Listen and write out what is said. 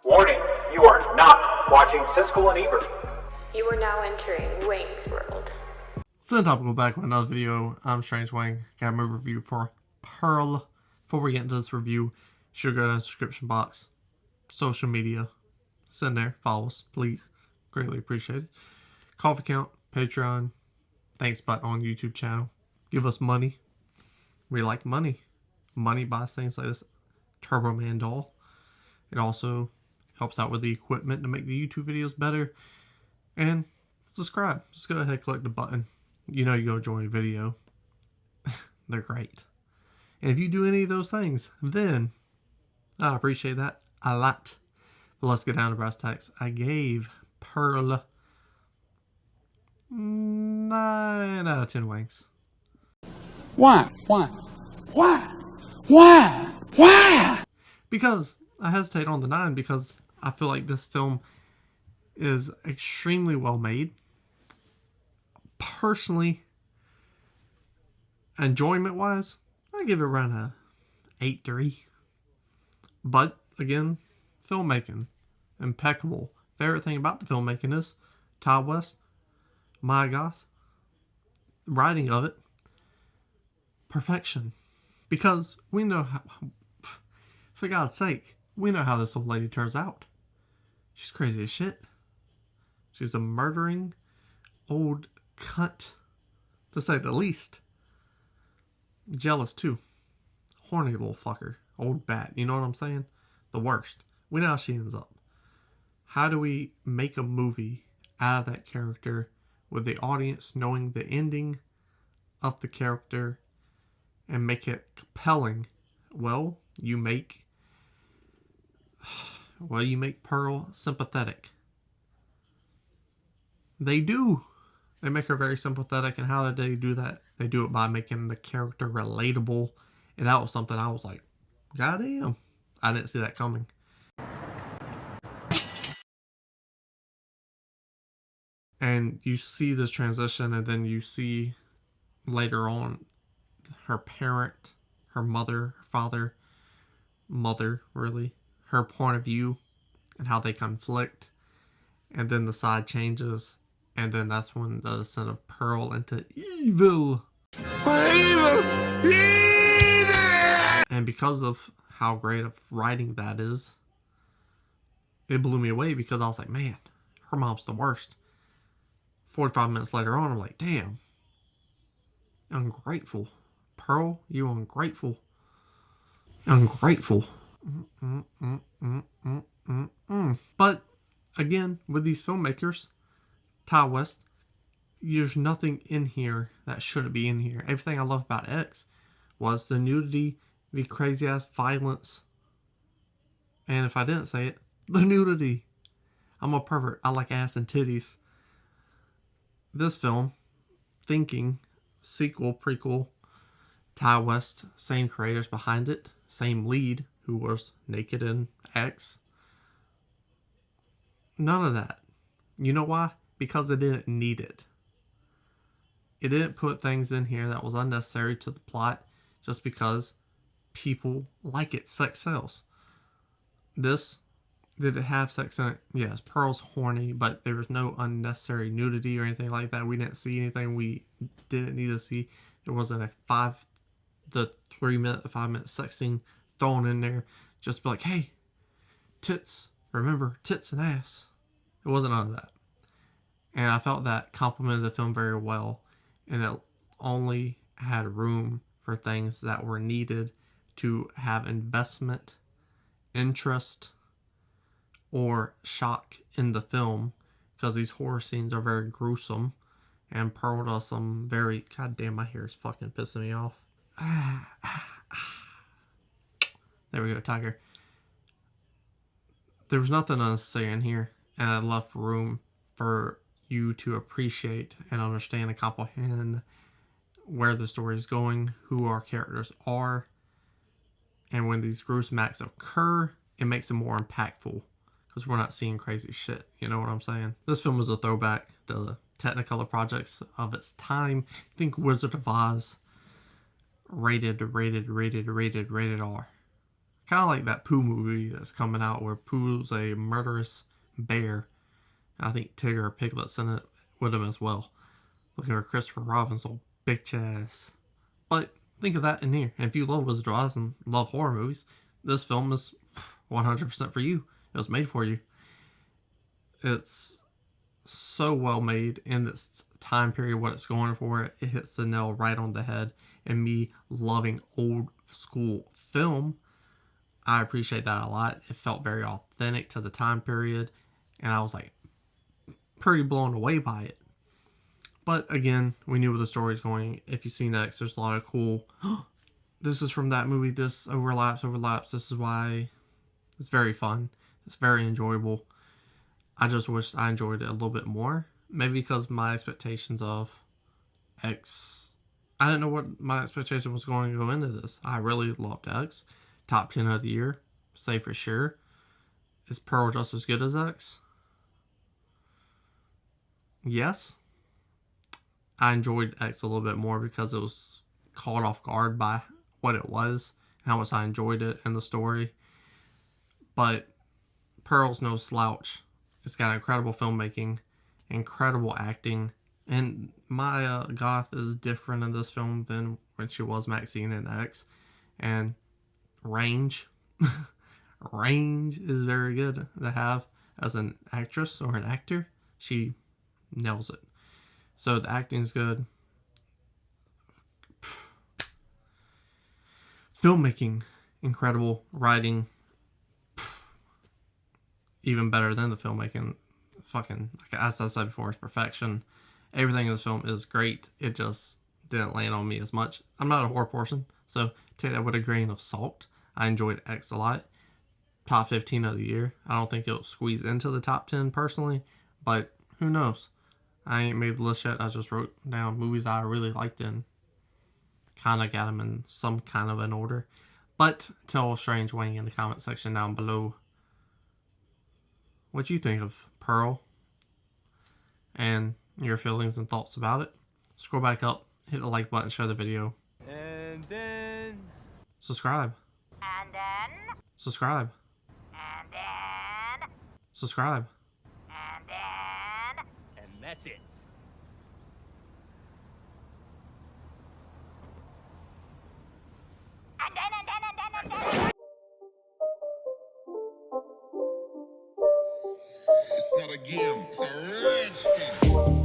Warning, you are not watching Siskel and Ebert. You are now entering Wang World. So time to go back with another video. I'm Strange Wang. Got a movie review for Pearl. Before we get into this review, should go to the description box. Social media. Send there. Follow us, please. Greatly appreciate it. Coffee account, Patreon, thanks button on YouTube channel. Give us money. We like money. Money buys things like this Turbo Man doll. It also helps out with the equipment to make the YouTube videos better. And subscribe. Just go ahead and click the button. You know you go join a video. They're great. And if you do any of those things, then I appreciate that a lot. But let's get down to brass tacks. I gave Pearl 9 out of 10 wangs. Why? Because I hesitate on the 9 because I feel like this film is extremely well made. Personally, enjoyment wise, I give it around a 8.3. But again, filmmaking, impeccable. Favorite thing about the filmmaking is Ty West, my goth, writing of it, perfection. Because we know how, for God's sake, we know how this old lady turns out. She's crazy as shit. She's a murdering old cunt, to say the least. Jealous too. Horny little fucker. Old bat. You know what I'm saying? The worst. We know how she ends up. How do we make a movie out of that character with the audience knowing the ending of the character and make it compelling? Well, you make Pearl sympathetic. They do. They make her very sympathetic, and how do they do that? They do it by making the character relatable, and that was something I was like, goddamn, I didn't see that coming. And you see this transition, and then you see later on her parent, her mother, her father, mother, really, her point of view and how they conflict. And then the side changes, and then that's when the descent of Pearl into evil. And because of how great of writing that is, it blew me away because I was like, man, her mom's the worst. 45 minutes later on, I'm like, damn, ungrateful. Pearl, you ungrateful. Ungrateful. But again, with these filmmakers, Ty West, there's nothing in here that shouldn't be in here. Everything I love about X was the nudity, the crazy ass violence, and if I didn't say it, the nudity. I'm a pervert. I like ass and titties. This film, thinking, sequel, prequel, Ty West, same creators behind it, same lead, who was naked in X. None of that. You know why? Because it didn't need it. It didn't put things in here that was unnecessary to the plot just because people like it. Sex sells. This, did it have sex in it? Yes, Pearl's horny, but there was no unnecessary nudity or anything like that. We didn't see anything we didn't need to see. There wasn't a 5 minute sex scene thrown in there just to be like, hey, tits, remember, tits and ass. It wasn't none of that. And I felt that complimented the film very well, and it only had room for things that were needed to have investment, interest, or shock in the film, because these horror scenes are very gruesome, and Pearl does some very, goddamn, my hair is fucking pissing me off. There we go, tiger. There was nothing unnecessary in here, and I left room for you to appreciate and understand and comprehend where the story is going, who our characters are, and when these gruesome acts occur, it makes it more impactful because we're not seeing crazy shit. You know what I'm saying? This film is a throwback to the Technicolor projects of its time. Think Wizard of Oz. Rated R. Kind of like that Pooh movie that's coming out where Pooh's a murderous bear. And I think Tigger or Piglet's in it with him as well. Looking for Christopher Robin's old bitch ass. But think of that in here. And if you love Wizard of Oz and love horror movies, this film is 100% for you. It was made for you. It's so well made in this time period, what it's going for. It hits the nail right on the head. And me loving old school film, I appreciate that a lot. It felt very authentic to the time period. And I was like pretty blown away by it. But again, we knew where the story's going. If you've seen X, there's a lot of cool, this is from that movie, this overlaps, this is why. It's very fun. It's very enjoyable. I just wish I enjoyed it a little bit more. Maybe because my expectations of X, I didn't know what my expectation was going to go into this. I really loved X. Top 10 of the year, say for sure. Is Pearl just as good as X? Yes. I enjoyed X a little bit more because it was caught off guard by what it was and how much I enjoyed it and the story. But Pearl's no slouch. It's got incredible filmmaking, incredible acting, and Maya Goth is different in this film than when she was Maxine in X. And range is very good to have as an actress or an actor. She nails it. So the acting's good. Filmmaking, incredible. Writing, even better than the filmmaking. Fucking, like as I said before, it's perfection. Everything in this film is great. It just didn't land on me as much. I'm not a horror person, so take that with a grain of salt. I enjoyed X a lot. Top 15 of the year. I don't think it'll squeeze into the top 10 personally, but who knows? I ain't made the list yet. I just wrote down movies I really liked and kind of got them in some kind of an order. But tell Strange Wang in the comment section down below what you think of Pearl and your feelings and thoughts about it. Scroll back up, hit the like button, share the video. And then... Subscribe. And then... Subscribe. And then... Subscribe. And then... And that's it. And then... It's not a game, it's a rich thing.